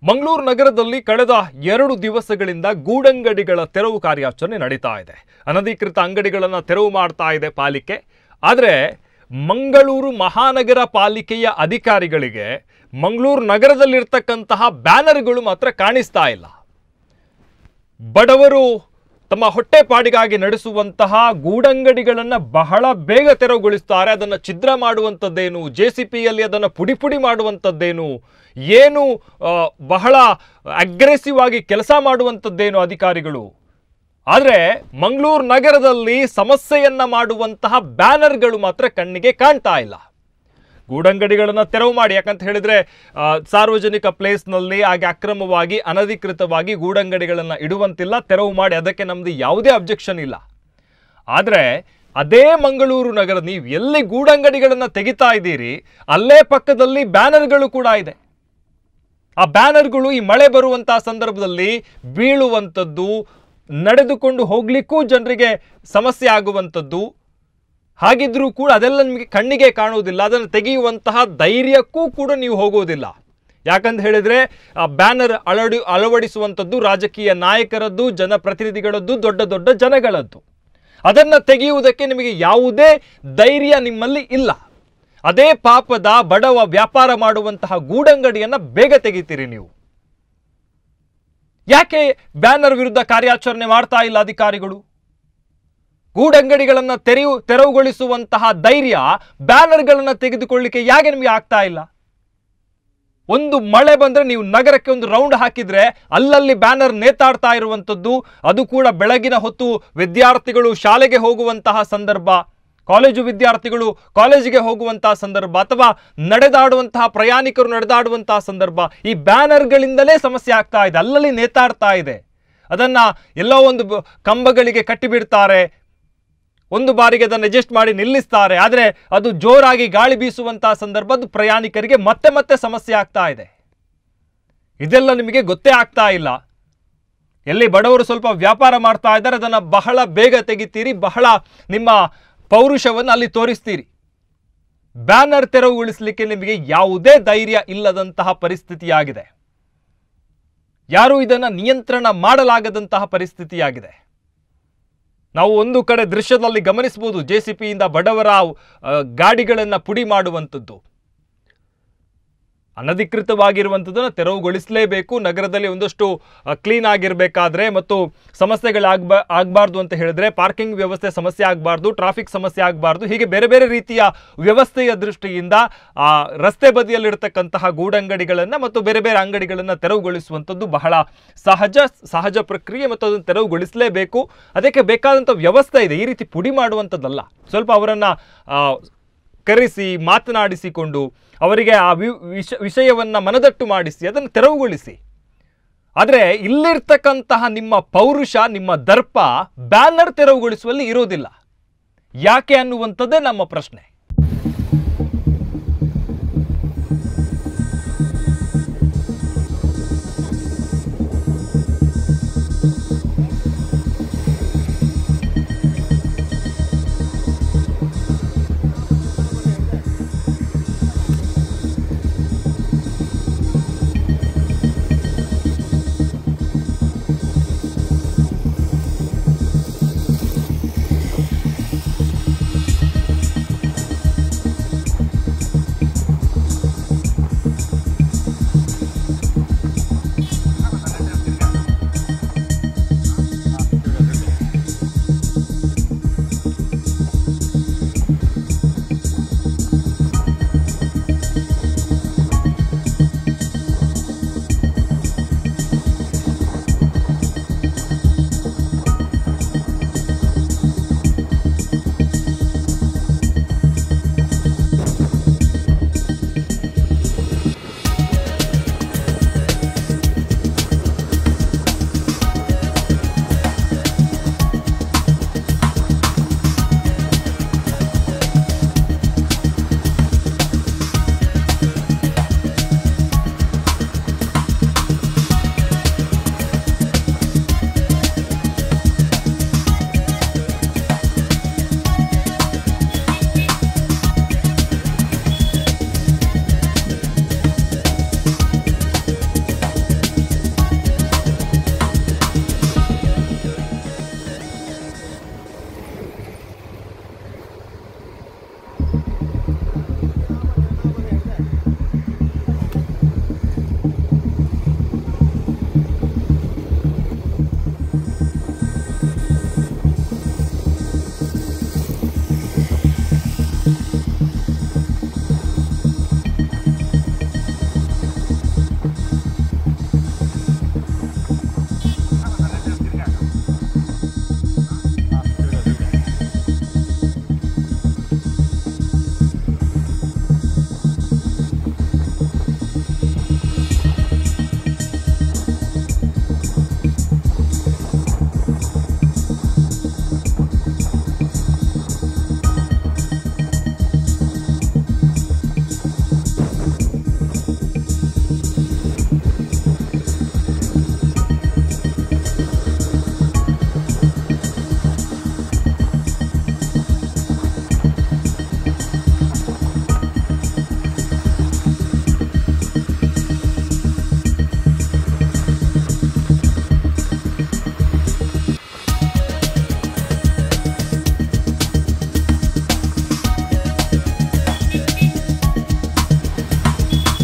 ಮಂಗಳೂರು ನಗರದಲ್ಲಿ ಕಳೆದ 2 ದಿವಸಗಳಿಂದ ಗೂಡಂಗಡಿಗಳ ತೆರವು ಕಾರ್ಯಾಚರಣೆ ನಡೀತಾ ಇದೆ. ಅನಧಿಕೃತ ಅಂಗಡಿಗಳನ್ನು ತೆರವು ಮಾಡ್ತಾ ಇದೆ ಪಾಲಿಕೆ. ಆದರೆ ಮಂಗಳೂರು ಮಹಾನಗರ ಪಾಲಿಕೆಯ ಅಧಿಕಾರಿಗಳಿಗೆ ಮಂಗಳೂರು ನಗರದಲ್ಲಿರ್ತಕ್ಕಂತಹ ಬ್ಯಾನರ್ಗಳು ಮಾತ್ರ ಕಾಣಿಸ್ತಾ ಇಲ್ಲ. ಬಡವರು ತಮ್ಮ ಹೊಟ್ಟೆಪಾಡಿಗಾಗಿ ನಡೆಸುವಂತಹ ಗೂಡಂಗಡಿಗಳನ್ನು ಬಹಳ ಬೇಗ ತೆರವುಗೊಳಿಸುತ್ತಾರೆ. ಅದನ್ನು ಛಿದ್ರ ಮಾಡುವಂಥದ್ದೇನು, JCPಯಲ್ಲಿ ಅದನ್ನು ಪುಡಿ ಪುಡಿ ಮಾಡುವಂಥದ್ದೇನು, ಏನು ಬಹಳ ಅಗ್ರೆಸಿವ್ ಆಗಿ ಕೆಲಸ ಮಾಡುವಂಥದ್ದೇನು ಅಧಿಕಾರಿಗಳು. ಆದರೆ ಮಂಗಳೂರು ನಗರದಲ್ಲಿ ಸಮಸ್ಯೆಯನ್ನು ಮಾಡುವಂತಹ ಬ್ಯಾನರ್ಗಳು ಮಾತ್ರ ಕಣ್ಣಿಗೆ ಕಾಣ್ತಾ ಇಲ್ಲ. ಗೂಡಂಗಡಿಗಳನ್ನು ತೆರವು ಮಾಡಿ, ಯಾಕಂತ ಹೇಳಿದರೆ ಸಾರ್ವಜನಿಕ ಪ್ಲೇಸ್ನಲ್ಲಿ ಹಾಗೆ ಅಕ್ರಮವಾಗಿ ಅನಧಿಕೃತವಾಗಿ ಗೂಡಂಗಡಿಗಳನ್ನು ಇಡುವಂತಿಲ್ಲ, ತೆರವು ಮಾಡಿ, ಅದಕ್ಕೆ ನಮ್ಮದು ಯಾವುದೇ ಅಬ್ಜೆಕ್ಷನ್ ಇಲ್ಲ. ಆದರೆ ಅದೇ ಮಂಗಳೂರು ನಗರ ನೀವು ಎಲ್ಲಿ ಗೂಡಂಗಡಿಗಳನ್ನು ತೆಗಿತಾ ಇದ್ದೀರಿ ಅಲ್ಲೇ ಪಕ್ಕದಲ್ಲಿ ಬ್ಯಾನರ್ಗಳು ಕೂಡ ಇದೆ. ಆ ಬ್ಯಾನರ್ಗಳು ಈ ಮಳೆ ಬರುವಂತಹ ಸಂದರ್ಭದಲ್ಲಿ ಬೀಳುವಂಥದ್ದು, ನಡೆದುಕೊಂಡು ಹೋಗ್ಲಿಕ್ಕೂ ಜನರಿಗೆ ಸಮಸ್ಯೆ ಆಗುವಂಥದ್ದು. ಹಾಗಿದ್ರೂ ಕೂಡ ಅದೆಲ್ಲ ನಿಮಗೆ ಕಣ್ಣಿಗೆ ಕಾಣುವುದಿಲ್ಲ. ಅದನ್ನು ತೆಗೆಯುವಂತಹ ಧೈರ್ಯಕ್ಕೂ ಕೂಡ ನೀವು ಹೋಗೋದಿಲ್ಲ. ಯಾಕಂತ ಹೇಳಿದರೆ ಆ ಬ್ಯಾನರ್ ಅಳವಡಿಸುವಂಥದ್ದು ರಾಜಕೀಯ ನಾಯಕರದ್ದು, ಜನಪ್ರತಿನಿಧಿಗಳದ್ದು, ದೊಡ್ಡ ದೊಡ್ಡ ಜನಗಳದ್ದು. ಅದನ್ನು ತೆಗೆಯುವುದಕ್ಕೆ ನಿಮಗೆ ಯಾವುದೇ ಧೈರ್ಯ ನಿಮ್ಮಲ್ಲಿ ಇಲ್ಲ. ಅದೇ ಪಾಪದ ಬಡವ ವ್ಯಾಪಾರ ಮಾಡುವಂತಹ ಗೂಡಂಗಡಿಯನ್ನು ಬೇಗ ತೆಗಿತೀರಿ ನೀವು. ಯಾಕೆ ಬ್ಯಾನರ್ ವಿರುದ್ಧ ಕಾರ್ಯಾಚರಣೆ ಮಾಡ್ತಾ ಇಲ್ಲ ಅಧಿಕಾರಿಗಳು? ಗೂಡಂಗಡಿಗಳನ್ನು ತೆರವುಗೊಳಿಸುವಂತಹ ಧೈರ್ಯ ಬ್ಯಾನರ್ಗಳನ್ನು ತೆಗೆದುಕೊಳ್ಳಿಕ್ಕೆ ಯಾಕೆ ನಿಮಗೆ ಆಗ್ತಾ ಇಲ್ಲ? ಒಂದು ಮಳೆ ಬಂದರೆ ನೀವು ನಗರಕ್ಕೆ ಒಂದು ರೌಂಡ್ ಹಾಕಿದರೆ ಅಲ್ಲಲ್ಲಿ ಬ್ಯಾನರ್ ನೇತಾಡ್ತಾ ಇರುವಂಥದ್ದು, ಅದು ಕೂಡ ಬೆಳಗಿನ ಹೊತ್ತು ವಿದ್ಯಾರ್ಥಿಗಳು ಶಾಲೆಗೆ ಹೋಗುವಂತಹ ಸಂದರ್ಭ, ಕಾಲೇಜು ವಿದ್ಯಾರ್ಥಿಗಳು ಕಾಲೇಜಿಗೆ ಹೋಗುವಂತಹ ಸಂದರ್ಭ, ಅಥವಾ ನಡೆದಾಡುವಂತಹ ಪ್ರಯಾಣಿಕರು ನಡೆದಾಡುವಂತಹ ಸಂದರ್ಭ, ಈ ಬ್ಯಾನರ್ಗಳಿಂದಲೇ ಸಮಸ್ಯೆ ಆಗ್ತಾ ಇದೆ. ಅಲ್ಲಲ್ಲಿ ನೇತಾಡ್ತಾ ಇದೆ. ಅದನ್ನು ಎಲ್ಲೋ ಒಂದು ಕಂಬಗಳಿಗೆ ಕಟ್ಟಿಬಿಡ್ತಾರೆ, ಒಂದು ಬಾರಿಗೆ ಅದನ್ನು ಅಡ್ಜಸ್ಟ್ ಮಾಡಿ ನಿಲ್ಲಿಸ್ತಾರೆ. ಆದರೆ ಅದು ಜೋರಾಗಿ ಗಾಳಿ ಬೀಸುವಂತಹ ಸಂದರ್ಭ ಅದು ಪ್ರಯಾಣಿಕರಿಗೆ ಮತ್ತೆ ಮತ್ತೆ ಸಮಸ್ಯೆ ಆಗ್ತಾ ಇದೆ. ಇದೆಲ್ಲ ನಿಮಗೆ ಗೊತ್ತೇ ಆಗ್ತಾ ಇಲ್ಲ. ಎಲ್ಲಿ ಬಡವರು ಸ್ವಲ್ಪ ವ್ಯಾಪಾರ ಮಾಡ್ತಾ ಇದ್ದಾರೆ ಅದನ್ನು ಬಹಳ ಬೇಗ ತೆಗಿತೀರಿ, ಬಹಳ ನಿಮ್ಮ ಪೌರುಷವನ್ನು ಅಲ್ಲಿ ತೋರಿಸ್ತೀರಿ. ಬ್ಯಾನರ್ ತೆರವುಗೊಳಿಸಲಿಕ್ಕೆ ನಿಮಗೆ ಯಾವುದೇ ಧೈರ್ಯ ಇಲ್ಲದಂತಹ ಪರಿಸ್ಥಿತಿಯಾಗಿದೆ. ಯಾರೂ ಇದನ್ನು ನಿಯಂತ್ರಣ ಮಾಡಲಾಗದಂತಹ ಪರಿಸ್ಥಿತಿಯಾಗಿದೆ. ನಾವು ಒಂದು ಕಡೆ ದೃಶ್ಯದಲ್ಲಿ ಗಮನಿಸಬಹುದು, JCPಯಿಂದ ಬಡವರ ಗಾಡಿಗಳನ್ನು ಪುಡಿ ಮಾಡುವಂಥದ್ದು. ಅನಧಿಕೃತವಾಗಿರುವಂಥದ್ದನ್ನು ತೆರವುಗೊಳಿಸಲೇಬೇಕು. ನಗರದಲ್ಲಿ ಒಂದಷ್ಟು ಕ್ಲೀನ್ ಆಗಿರಬೇಕಾದ್ರೆ ಮತ್ತು ಸಮಸ್ಯೆಗಳಾಗಬಾರ್ದು ಅಂತ ಹೇಳಿದ್ರೆ ಪಾರ್ಕಿಂಗ್ ವ್ಯವಸ್ಥೆ ಸಮಸ್ಯೆ ಆಗಬಾರ್ದು, ಟ್ರಾಫಿಕ್ ಸಮಸ್ಯೆ ಆಗಬಾರ್ದು, ಹೀಗೆ ಬೇರೆ ಬೇರೆ ರೀತಿಯ ವ್ಯವಸ್ಥೆಯ ದೃಷ್ಟಿಯಿಂದ ರಸ್ತೆ ಬದಿಯಲ್ಲಿರ್ತಕ್ಕಂತಹ ಗೂಡಂಗಡಿಗಳನ್ನು ಮತ್ತು ಬೇರೆ ಬೇರೆ ಅಂಗಡಿಗಳನ್ನು ತೆರವುಗೊಳಿಸುವಂಥದ್ದು ಬಹಳ ಸಹಜ ಪ್ರಕ್ರಿಯೆ ಮತ್ತು ಅದನ್ನು ತೆರವುಗೊಳಿಸಲೇಬೇಕು. ಅದಕ್ಕೆ ಬೇಕಾದಂಥ ವ್ಯವಸ್ಥೆ ಇದೆ. ಈ ರೀತಿ ಪುಡಿ ಮಾಡುವಂಥದ್ದಲ್ಲ. ಸ್ವಲ್ಪ ಅವರನ್ನು ಕರೆಸಿ ಮಾತನಾಡಿಸಿಕೊಂಡು ಅವರಿಗೆ ಆ ವಿಷಯವನ್ನು ಮನದಟ್ಟು ಮಾಡಿಸಿ ಅದನ್ನು ತೆರವುಗೊಳಿಸಿ. ಆದರೆ ಇಲ್ಲಿರ್ತಕ್ಕಂತಹ ನಿಮ್ಮ ಪೌರುಷ, ನಿಮ್ಮ ದರ್ಪ ಬ್ಯಾನರ್ ತೆರವುಗೊಳಿಸುವಲ್ಲಿ ಇರೋದಿಲ್ಲ. ಯಾಕೆ ಅನ್ನುವಂಥದ್ದೇ ನಮ್ಮ ಪ್ರಶ್ನೆ.